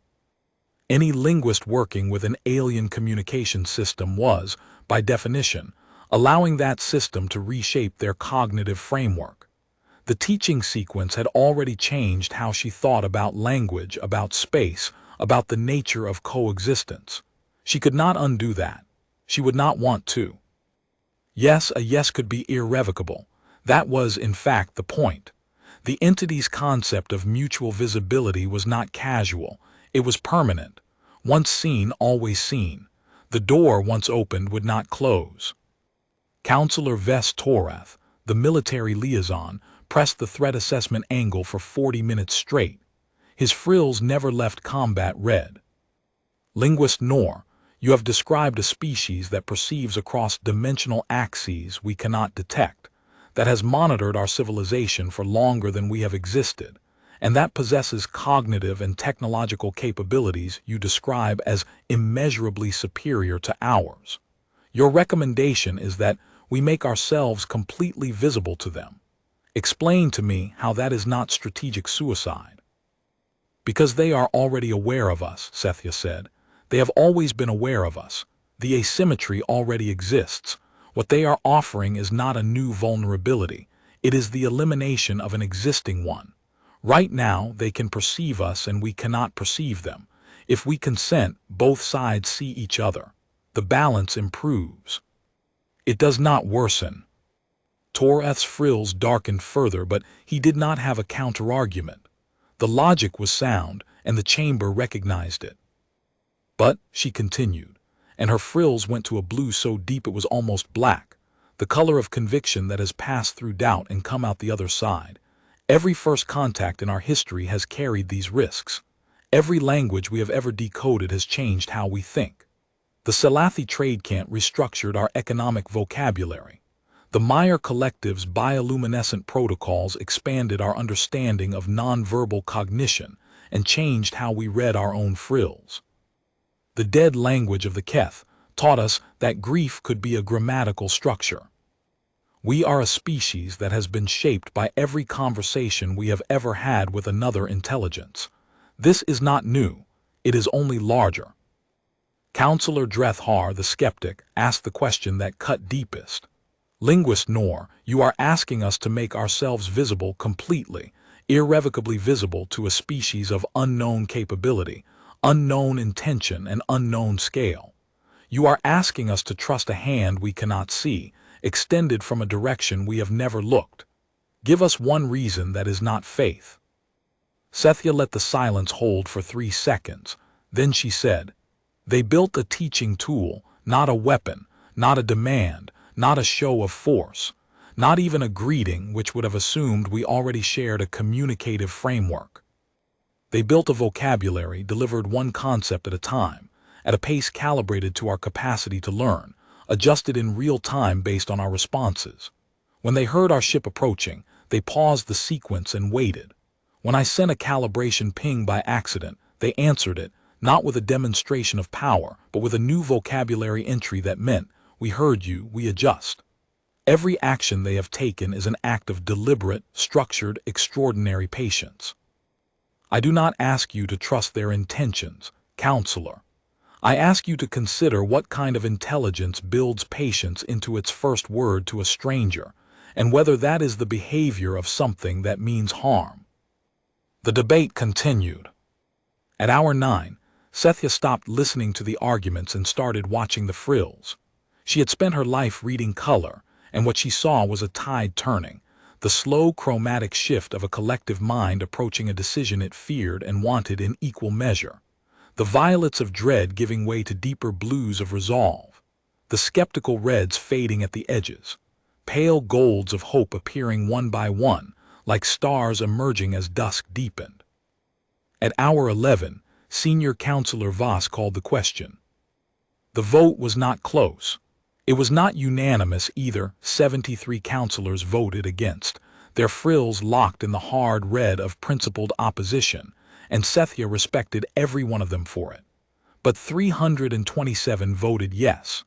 Any linguist working with an alien communication system was, by definition, allowing that system to reshape their cognitive framework. The teaching sequence had already changed how she thought about language, about space, about the nature of coexistence. She could not undo that. She would not want to. Yes, a yes could be irrevocable. That was, in fact, the point. The entity's concept of mutual visibility was not casual. It was permanent. Once seen, always seen. The door, once opened, would not close. Counselor Veythari, the military liaison, pressed the threat assessment angle for 40 minutes straight. His frills never left combat red. "Linguist Noor, you have described a species that perceives across dimensional axes we cannot detect, that has monitored our civilization for longer than we have existed, and that possesses cognitive and technological capabilities you describe as immeasurably superior to ours. Your recommendation is that we make ourselves completely visible to them. Explain to me how that is not strategic suicide." "Because they are already aware of us," Sethia said. "They have always been aware of us. The asymmetry already exists. What they are offering is not a new vulnerability. It is the elimination of an existing one. Right now, they can perceive us and we cannot perceive them. If we consent, both sides see each other. The balance improves. It does not worsen." Toreth's frills darkened further, but he did not have a counter-argument. The logic was sound, and the chamber recognized it. "But," she continued, and her frills went to a blue so deep it was almost black, the color of conviction that has passed through doubt and come out the other side. "Every first contact in our history has carried these risks. Every language we have ever decoded has changed how we think. The Salathi trade camp restructured our economic vocabulary. The Meyer Collective's bioluminescent protocols expanded our understanding of nonverbal cognition and changed how we read our own frills. The dead language of the Keth taught us that grief could be a grammatical structure. We are a species that has been shaped by every conversation we have ever had with another intelligence. This is not new, it is only larger." Counselor Veythari, the skeptic, asked the question that cut deepest. "Linguist Noor, you are asking us to make ourselves visible completely, irrevocably visible to a species of unknown capability, unknown intention, and unknown scale. You are asking us to trust a hand we cannot see, extended from a direction we have never looked. Give us one reason that is not faith." Sethya let the silence hold for 3 seconds. Then she said, "They built a teaching tool, not a weapon, not a demand, not a show of force, not even a greeting which would have assumed we already shared a communicative framework. They built a vocabulary delivered one concept at a time, at a pace calibrated to our capacity to learn, adjusted in real time based on our responses. When they heard our ship approaching, they paused the sequence and waited. When I sent a calibration ping by accident, they answered it, not with a demonstration of power, but with a new vocabulary entry that meant, 'We heard you, we adjust.' Every action they have taken is an act of deliberate, structured, extraordinary patience. I do not ask you to trust their intentions, counselor. I ask you to consider what kind of intelligence builds patience into its first word to a stranger, and whether that is the behavior of something that means harm." The debate continued. At hour 9, Sethya stopped listening to the arguments and started watching the frills. She had spent her life reading color, and what she saw was a tide turning, the slow chromatic shift of a collective mind approaching a decision it feared and wanted in equal measure. The violets of dread giving way to deeper blues of resolve, the skeptical reds fading at the edges, pale golds of hope appearing one by one, like stars emerging as dusk deepened. At hour 11, Senior Counselor Voss called the question. The vote was not close. It was not unanimous either. 73 counselors voted against, their frills locked in the hard red of principled opposition, and Sethya respected every one of them for it. But 327 voted yes.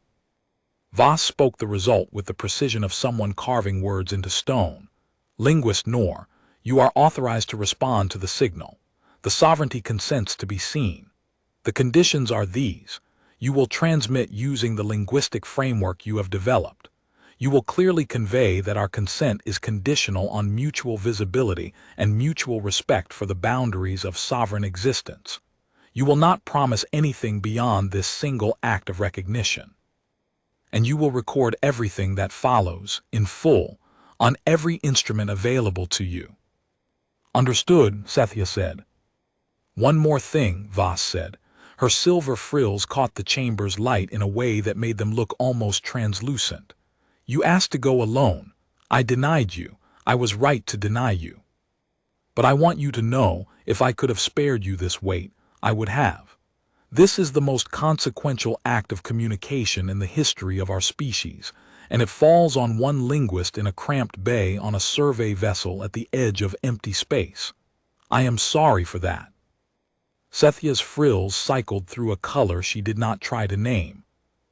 Voss spoke the result with the precision of someone carving words into stone. "Linguist Noor, you are authorized to respond to the signal. The sovereignty consents to be seen. The conditions are these. You will transmit using the linguistic framework you have developed. You will clearly convey that our consent is conditional on mutual visibility and mutual respect for the boundaries of sovereign existence. You will not promise anything beyond this single act of recognition. And you will record everything that follows, in full, on every instrument available to you." "Understood," Sethya said. "One more thing," Voss said. Her silver frills caught the chamber's light in a way that made them look almost translucent. "You asked to go alone. I denied you. I was right to deny you. But I want you to know, if I could have spared you this wait, I would have. This is the most consequential act of communication in the history of our species, and it falls on one linguist in a cramped bay on a survey vessel at the edge of empty space. I am sorry for that." Sethya's frills cycled through a color she did not try to name.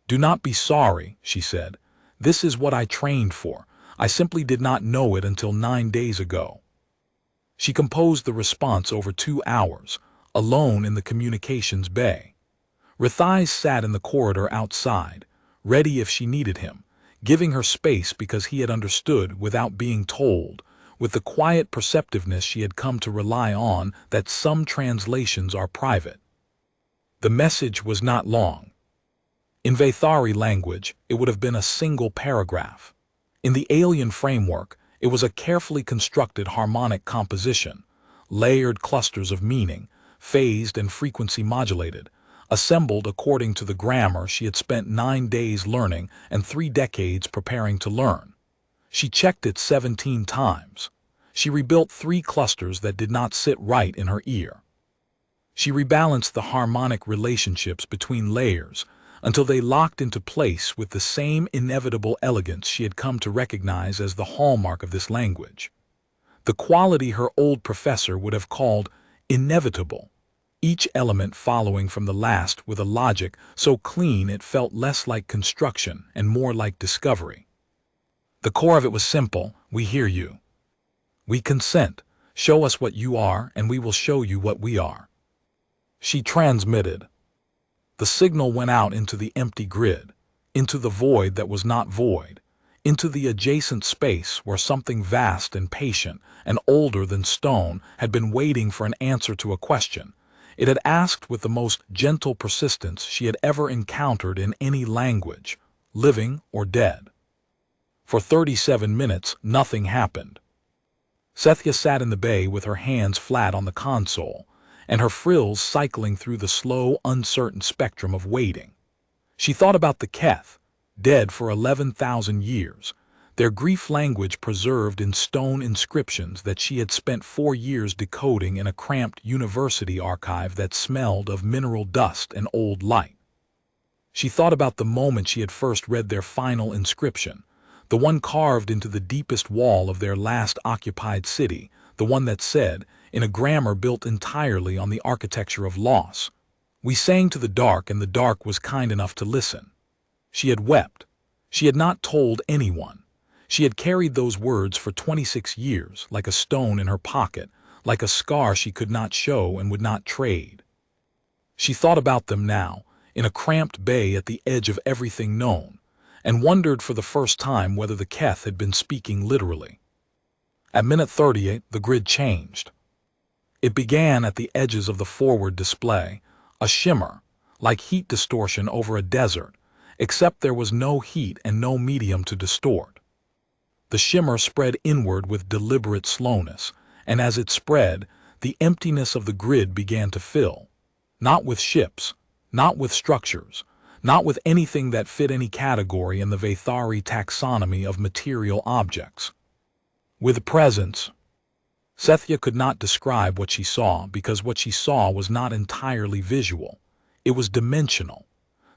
"Do not be sorry," she said. "This is what I trained for. I simply did not know it until 9 days ago." She composed the response over 2 hours, alone in the communications bay. Veythari sat in the corridor outside, ready if she needed him, giving her space because he had understood without being told, with the quiet perceptiveness she had come to rely on that some translations are private. The message was not long. In Veythari language, it would have been a single paragraph. In the alien framework, it was a carefully constructed harmonic composition, layered clusters of meaning, phased and frequency modulated, assembled according to the grammar she had spent 9 days learning and 3 decades preparing to learn. She checked it 17 times. She rebuilt 3 clusters that did not sit right in her ear. She rebalanced the harmonic relationships between layers until they locked into place with the same inevitable elegance she had come to recognize as the hallmark of this language. The quality her old professor would have called inevitable, each element following from the last with a logic so clean it felt less like construction and more like discovery. The core of it was simple: we hear you. We consent. Show us what you are, and we will show you what we are. She transmitted. The signal went out into the empty grid, into the void that was not void, into the adjacent space where something vast and patient and older than stone had been waiting for an answer to a question. It had asked with the most gentle persistence she had ever encountered in any language, living or dead. For 37 minutes, nothing happened. Sethya sat in the bay with her hands flat on the console, and her frills cycling through the slow, uncertain spectrum of waiting. She thought about the Keth, dead for 11,000 years, their grief language preserved in stone inscriptions that she had spent 4 years decoding in a cramped university archive that smelled of mineral dust and old light. She thought about the moment she had first read their final inscription, the one carved into the deepest wall of their last occupied city, the one that said, in a grammar built entirely on the architecture of loss, "We sang to the dark, and the dark was kind enough to listen." She had wept. She had not told anyone. She had carried those words for 26 years, like a stone in her pocket, like a scar she could not show and would not trade. She thought about them now, in a cramped bay at the edge of everything known, and wondered for the first time whether the Keth had been speaking literally. At minute 38, the grid changed. It began at the edges of the forward display, a shimmer, like heat distortion over a desert, except there was no heat and no medium to distort. The shimmer spread inward with deliberate slowness, and as it spread, the emptiness of the grid began to fill, not with ships, not with structures, not with anything that fit any category in the Veythari taxonomy of material objects. With presence. Sethya could not describe what she saw because what she saw was not entirely visual. It was dimensional.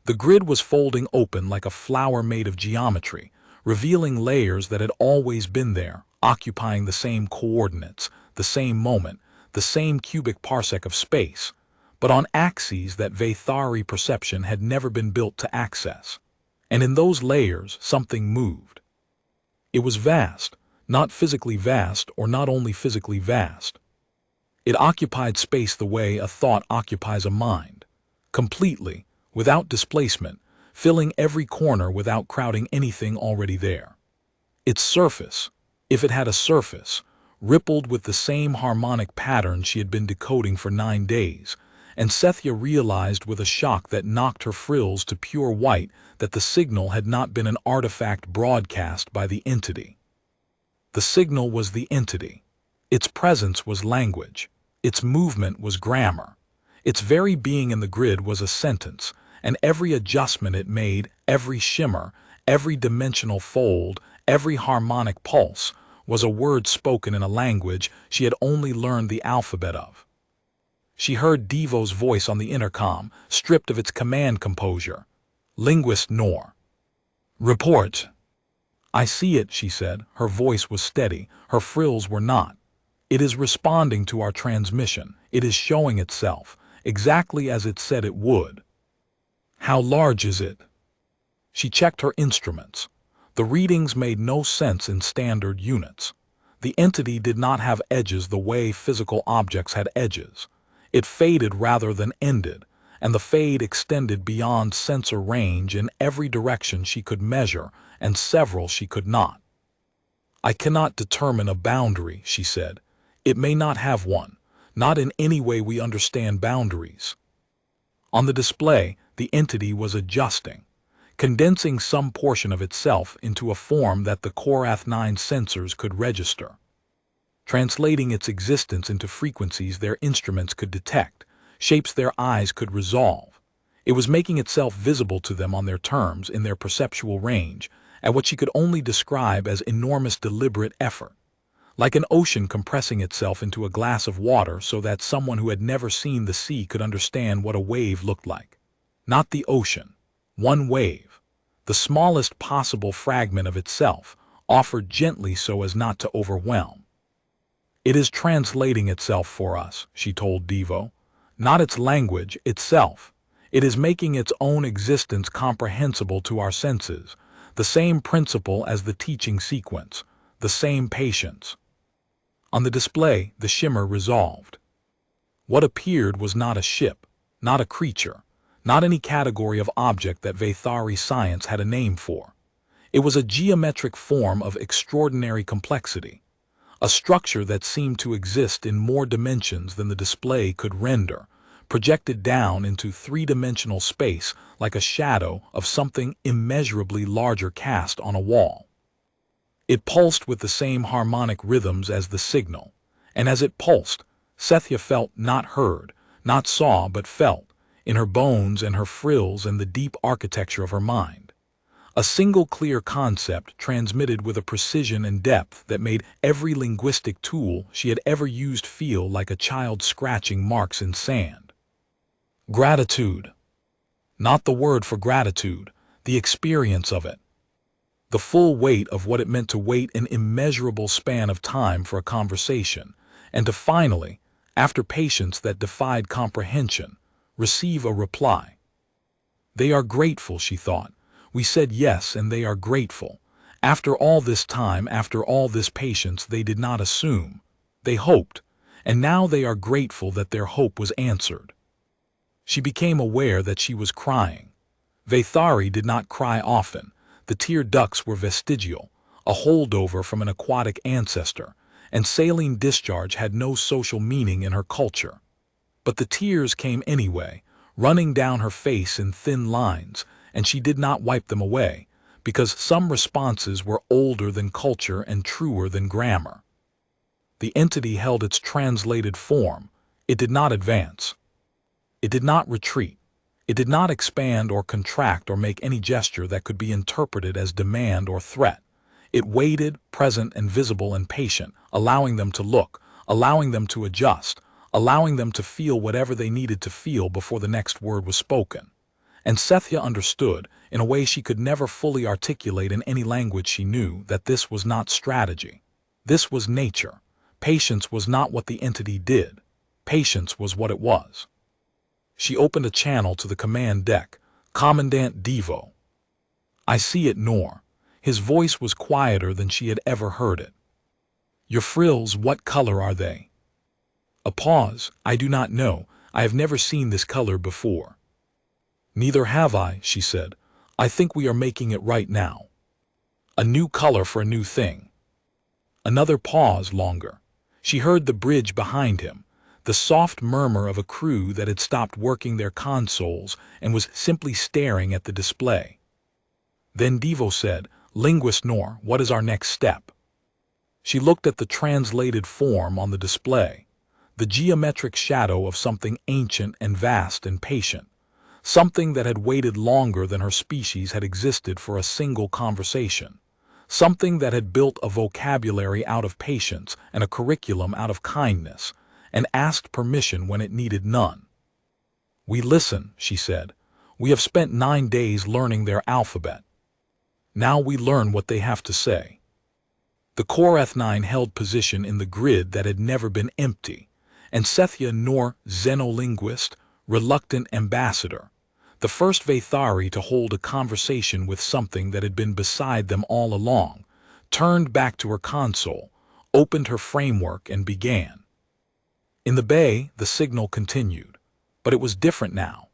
The grid was folding open like a flower made of geometry, revealing layers that had always been there, occupying the same coordinates, the same moment, the same cubic parsec of space, but on axes that Veythari perception had never been built to access. And in those layers, something moved. It was vast, not physically vast or not only physically vast. It occupied space the way a thought occupies a mind, completely, without displacement, filling every corner without crowding anything already there. Its surface, if it had a surface, rippled with the same harmonic pattern she had been decoding for 9 days, and Sethya realized with a shock that knocked her frills to pure white that the signal had not been an artifact broadcast by the entity. The signal was the entity. Its presence was language. Its movement was grammar. Its very being in the grid was a sentence, and every adjustment it made, every shimmer, every dimensional fold, every harmonic pulse, was a word spoken in a language she had only learned the alphabet of. She heard Devo's voice on the intercom, stripped of its command composure. "Linguist Nor. Report." "I see it," she said. Her voice was steady. Her frills were not. "It is responding to our transmission. It is showing itself, exactly as it said it would." "How large is it?" She checked her instruments. The readings made no sense in standard units. The entity did not have edges the way physical objects had edges. It faded rather than ended, and the fade extended beyond sensor range in every direction she could measure and several she could not. "I cannot determine a boundary," she said. "It may not have one, not in any way we understand boundaries." On the display, the entity was adjusting, condensing some portion of itself into a form that the Korath 9 sensors could register, translating its existence into frequencies their instruments could detect, shapes their eyes could resolve. It was making itself visible to them on their terms in their perceptual range, at what she could only describe as enormous deliberate effort, like an ocean compressing itself into a glass of water so that someone who had never seen the sea could understand what a wave looked like. Not the ocean, one wave, the smallest possible fragment of itself, offered gently so as not to overwhelm. "It is translating itself for us," she told Devo. "Not its language, itself. It is making its own existence comprehensible to our senses, the same principle as the teaching sequence, the same patience." On the display, the shimmer resolved. What appeared was not a ship, not a creature, not any category of object that Veythari science had a name for. It was a geometric form of extraordinary complexity, a structure that seemed to exist in more dimensions than the display could render, projected down into 3-dimensional space like a shadow of something immeasurably larger cast on a wall. It pulsed with the same harmonic rhythms as the signal, and as it pulsed, Sethia felt not heard, not saw, but felt, in her bones and her frills and the deep architecture of her mind. A single clear concept transmitted with a precision and depth that made every linguistic tool she had ever used feel like a child scratching marks in sand. Gratitude. Not the word for gratitude, the experience of it. The full weight of what it meant to wait an immeasurable span of time for a conversation, and to finally, after patience that defied comprehension, receive a reply. They are grateful, she thought. We said yes, and they are grateful. After all this time, after all this patience, they did not assume. They hoped, and now they are grateful that their hope was answered. She became aware that she was crying. Veythari did not cry often. The tear ducts were vestigial, a holdover from an aquatic ancestor, and saline discharge had no social meaning in her culture. But the tears came anyway, running down her face in thin lines, and she did not wipe them away, because some responses were older than culture and truer than grammar. The entity held its translated form. It did not advance. It did not retreat. It did not expand or contract or make any gesture that could be interpreted as demand or threat. It waited, present and visible and patient, allowing them to look, allowing them to adjust, allowing them to feel whatever they needed to feel before the next word was spoken. And Sethia understood, in a way she could never fully articulate in any language she knew, that this was not strategy. This was nature. Patience was not what the entity did. Patience was what it was. She opened a channel to the command deck. Commandant Devo. I see it, Nor. His voice was quieter than she had ever heard it. Your frills, what color are they? A pause. I do not know. I have never seen this color before. Neither have I, she said. I think we are making it right now. A new color for a new thing. Another pause, longer. She heard the bridge behind him, the soft murmur of a crew that had stopped working their consoles and was simply staring at the display. Then Devo said, Linguist Nor, what is our next step? She looked at the translated form on the display, the geometric shadow of something ancient and vast and patient. Something that had waited longer than her species had existed for a single conversation. Something that had built a vocabulary out of patience and a curriculum out of kindness, and asked permission when it needed none. We listen, she said. We have spent 9 days learning their alphabet. Now we learn what they have to say. The Koreth-9 held position in the grid that had never been empty, and Sethia Nor, xenolinguist, reluctant ambassador, the first Veythari to hold a conversation with something that had been beside them all along, turned back to her console, opened her framework and began. In the bay, the signal continued, but it was different now,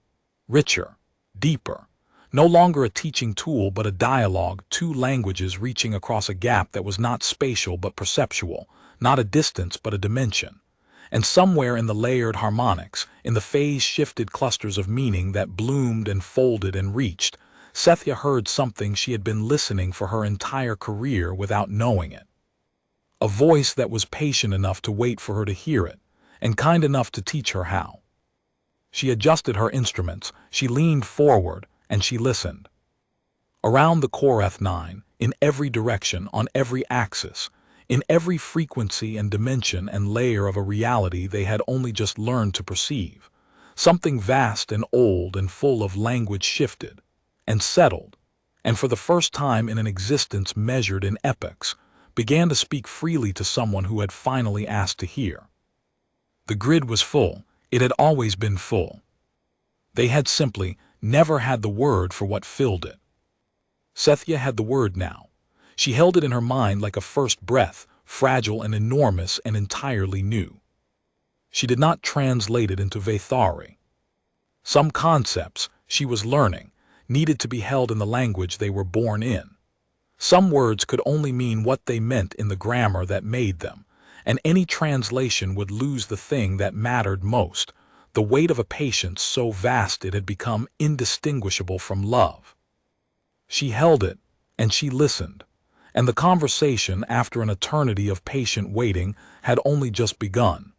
richer, deeper, no longer a teaching tool but a dialogue, 2 languages reaching across a gap that was not spatial but perceptual, not a distance but a dimension. And somewhere in the layered harmonics, in the phase-shifted clusters of meaning that bloomed and folded and reached, Sethia heard something she had been listening for her entire career without knowing it. A voice that was patient enough to wait for her to hear it, and kind enough to teach her how. She adjusted her instruments, she leaned forward, and she listened. Around the Koreth-9, in every direction, on every axis, in every frequency and dimension and layer of a reality they had only just learned to perceive, something vast and old and full of language shifted, and settled, and for the first time in an existence measured in epochs, began to speak freely to someone who had finally asked to hear. The grid was full. It had always been full. They had simply never had the word for what filled it. Sethia had the word now. She held it in her mind like a first breath, fragile and enormous and entirely new. She did not translate it into Veythari. Some concepts, she was learning, needed to be held in the language they were born in. Some words could only mean what they meant in the grammar that made them, and any translation would lose the thing that mattered most, the weight of a patience so vast it had become indistinguishable from love. She held it, and she listened, and the conversation, after an eternity of patient waiting, had only just begun.